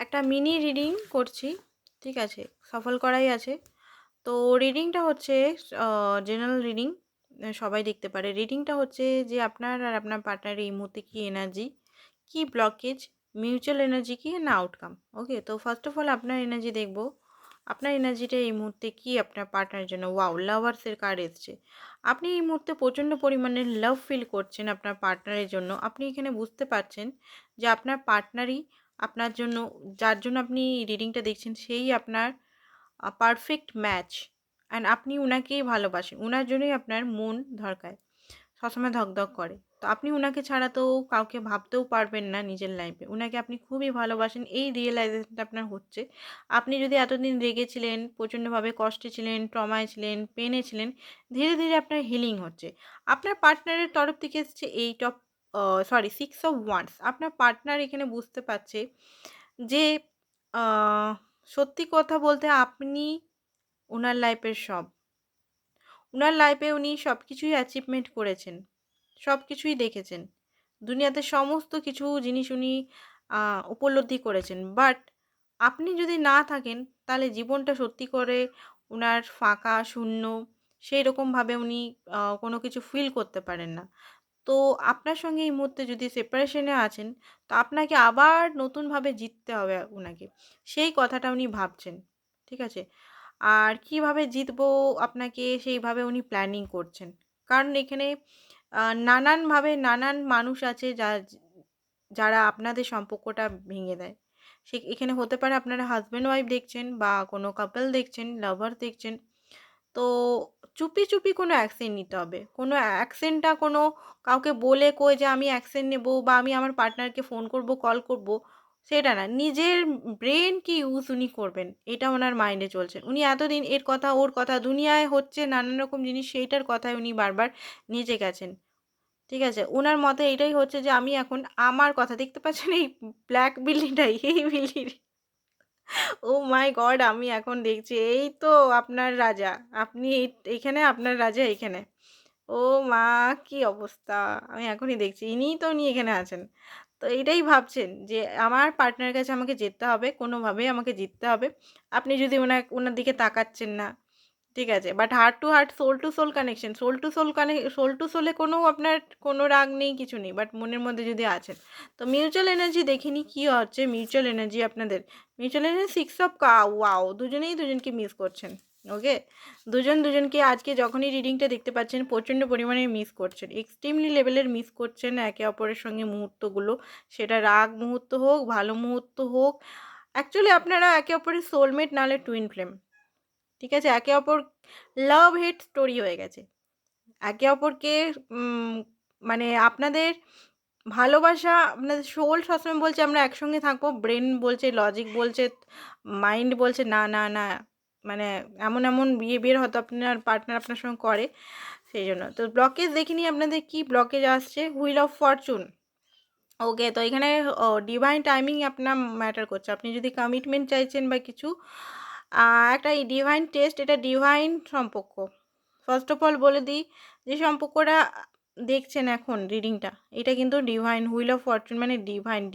একটা mini reading করছি। ঠিক আছে? সফল করাই আছে। তো রিডিংটা হচ্ছে জেনারেল রিডিং, সবাই দেখতে পারে। রিডিংটা হচ্ছে যে আপনার আর আপনার পার্টনারের এই মুহূর্তে কী এনার্জি, কী ব্লকেজ, মিউচুয়াল এনার্জি কী না আউটকাম। ওকে? তো ফার্স্ট অফ অল আপনার এনার্জি দেখব। আপনার এনার্জিটা এই মুহূর্তে কী আপনার পার্টনারের জন্য? ওয়াও! লাভার্সের কার্ড এসছে। আপনি এই মুহূর্তে প্রচণ্ড পরিমাণে লাভ ফিল করছেন আপনার পার্টনারের জন্য। আপনি এখানে বুঝতে পারছেন যে আপনার পার্টনারই আপনার জন্য, যার জন্য আপনি রিডিংটা দেখছেন, সেই আপনার পারফেক্ট ম্যাচ। অ্যান্ড আপনি উনাকেই ভালোবাসেন। উনার জন্যই আপনার মন ধড়কায়, সবসময় ধকধক করে। তো আপনি উনাকে ছাড়া তো কাউকে ভাবতেও পারবেন না নিজের লাইফে। উনাকে আপনি খুবই ভালোবাসেন, এই রিয়েলাইজেশনটা আপনার হচ্ছে। আপনি যদি এতদিন রেগেছিলেন, প্রচণ্ডভাবে কষ্টে ছিলেন, ট্রমায় ছিলেন, পেনে ছিলেন, ধীরে, ধীরে আপনার হিলিং হচ্ছে। আপনার পার্টনারের তরফ থেকে এসছে eight of six of wands. আপনার পার্টনার এখানে বুঝতে পারছে যে আ সত্যি কথা বলতে আপনি উনার লাইফের সব। উনার লাইফে উনি সবকিছুই অ্যাচিভমেন্ট করেছেন। সবকিছুই দেখেছেন। দুনিয়াতে সমস্ত কিছু জিনিস উনি আ উপলব্ধি করেছেন। বাট আপনি যদি না থাকেন, তাহলে জীবনটা সত্যি করে উনার ফাঁকা, শূন্য, সেইরকমভাবে উনি কোনো কিছু ফিল করতে পারেন না। তো আপনার সঙ্গে এই মুহূর্তে যদি সেপারেশনে আছেন, তো আপনাকে আবার নতুনভাবে জিততে হবে উনাকে। সেই কথাটা উনি ভাবছেন। ঠিক আছে? আর কিভাবে জিতবো আপনাকে, সেইভাবে উনি প্ল্যানিং করছেন। কারণ এখানে নানানভাবে নানান মানুষ আছে যারা আপনাদের সম্পর্কটা ভেঙে দেয়। এখানে হতে পারে আপনারা হাসব্যান্ড ওয়াইফ দেখছেন বা কোনো কাপল দেখছেন, লাভার দেখছেন। তো চুপি, চুপি কোনো অ্যাকশন নিতে হবে। কোনো অ্যাকশনটা কোনো কাউকে বলে কয়ে যে আমি অ্যাকশন নেবো বা আমি আমার পার্টনারকে ফোন করব, কল করব, সেটা না। নিজের ব্রেন কি ইউজ উনি করবেন, এটা উনার মাইন্ডে চলছে। উনি এতদিন এর কথা, ওর কথা, দুনিয়ায় হচ্ছে নানান রকম জিনিস, সেইটার কথায় উনি বারবার নেচে গেছেন। ঠিক আছে? উনার মতে এটাই হচ্ছে যে আমি এখন আমার কথা দেখতে পাচ্ছেন, এই ব্ল্যাক বিল্লিটাই, এই বিল্লির ওহ মাই গড! আমি এখন দেখছি এই তো আপনার রাজা। আপনি এইখানে, আপনার রাজা এইখানে। ও মা! কি অবস্থা! আমি এখনই দেখছি। উনি এখানে আছেন। তো এইটাই ভাবছেন যে আমার পার্টনারের কাছে আমাকে যেতে হবে। কোনোভাবেই আমাকে জিততে হবে। আপনি যদি উনার দিকে তাকাচ্ছেন না। ঠিক আছে? But heart to heart, soul to soul connection. Soul to সোলে কোনো আপনার কোনো রাগ নেই, কিছু নেই। বাট মনের মধ্যে যদি আছেন। তো মিউচুয়াল এনার্জি দেখে নিই কী হচ্ছে মিউচুয়াল এনার্জি আপনাদের। Mutual energy six of wow! দুজনেই দুজনকে মিস করছেন। ওকে? দুজন দুজনকে আজকে যখনই রিডিংটা দেখতে পাচ্ছেন, প্রচণ্ড পরিমাণে মিস করছেন। এক্সট্রিমলি লেভেলের মিস করছেন একে অপরের সঙ্গে মুহূর্তগুলো। সেটা রাগ মুহূর্ত হোক, ভালো মুহূর্ত হোক। অ্যাকচুয়ালি আপনারা একে অপরের সোলমেট নাহলে টুইন ফ্লেম। ঠিক আছে? একে অপর লাভ হেট স্টোরি হয়ে গেছে। একে অপরকে উম মানে আপনাদের ভালোবাসা, আপনাদের সোল সবসময় বলছে আমরা একসঙ্গে থাকবো। ব্রেন বলছে, লজিক বলছে, মাইন্ড বলছে না, না, না। মানে এমন, এমন বিহেভিয়ার হয়তো আপনার পার্টনার আপনার সঙ্গে করে, সেইজন্য। তো ব্লকেজ দেখে নিই আপনাদের কি ব্লকেজ আসছে। Wheel of Fortune. ওকে, তো এখানে ডিভাইন টাইমিং আপনার ম্যাটার করছে। আপনি যদি কমিটমেন্ট চাইছেন বা কিছু, একটা এই ডিভাইন টেস্ট, এটা ডিভাইন সম্পর্ক। ফার্স্ট অফ অল বলে দিই, যে সম্পর্কটা দেখছেন এখন রিডিংটা, এটা কিন্তু ডিভাইন। হুইল অফ ফরচুন মানে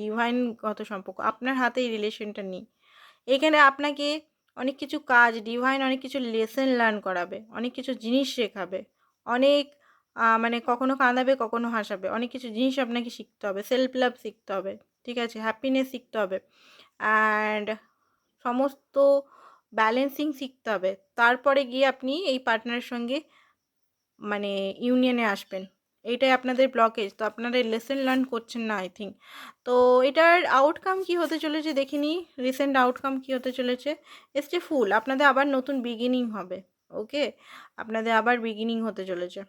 ডিভাইনগত সম্পর্ক। আপনার হাতে এই রিলেশনটা নেই। এখানে আপনাকে অনেক কিছু কাজ, ডিভাইন অনেক কিছু লেসন লার্ন করাবে, অনেক কিছু জিনিস শেখাবে, অনেক মানে কখনো কাঁদাবে, কখনো হাসাবে। অনেক কিছু জিনিস আপনাকে শিখতে হবে। সেলফ লাভ শিখতে হবে। ঠিক আছে? হ্যাপিনেস শিখতে হবে। অ্যান্ড সমস্ত ব্যালেন্সিং শিখতে হবে। তারপরে গিয়ে আপনি এই পার্টনারের সঙ্গে মানে ইউনিয়নে আসবেন। এইটাই আপনাদের ব্লকেজ। তো আপনারা লেসন লার্ন করছেন না আই থিংক। তো এটার আউটকাম কী হতে চলেছে দেখে নিই। রিসেন্ট আউটকাম কী হতে চলেছে। এসছে ফুল। আপনাদের আবার নতুন বিগিনিং হবে। ওকে? আপনাদের আবার বিগিনিং হতে চলেছে।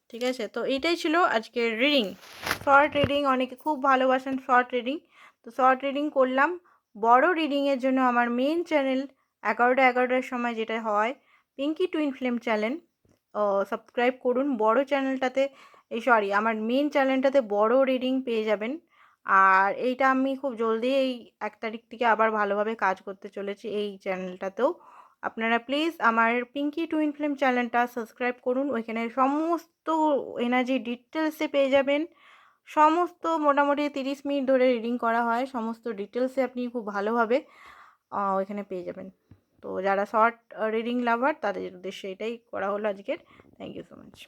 ঠিক আছে? তো এইটাই ছিল আজকের রিডিং। শর্ট রিডিং, অনেকে খুব ভালোবাসেন শর্ট রিডিং। তো শর্ট রিডিং করলাম। বড় রিডিংয়ের জন্য আমার মেইন চ্যানেল 11টার সময় যেটা হয়, Pinki twin flame channel, subscribe করুন। বড় চ্যানেলটাতে, আমার মেইন চ্যানেলটাতে বড় রিডিং পেয়ে যাবেন। আর এইটা আমি খুব জলদি এই 1 তারিখ থেকে আবার ভালোভাবে কাজ করতে চলেছি এই চ্যানেলটাতেও। আপনারা প্লিজ আমার পিঙ্কি টুইন ফ্লেম চ্যানেলটা সাবস্ক্রাইব করুন। ওইখানে সমস্ত এনার্জি ডিটেলসে পেয়ে যাবেন। সমস্ত মোটামুটি 30 মিনিট ধরে রিডিং করা হয়, সমস্ত ডিটেলসে আপনি খুব ভালোভাবে ওইখানে পেয়ে যাবেন। তো যারা শর্ট রিডিং লাভার তাদের উদ্দেশ্যে এটাই করা হলো আজকের। Thank you so much.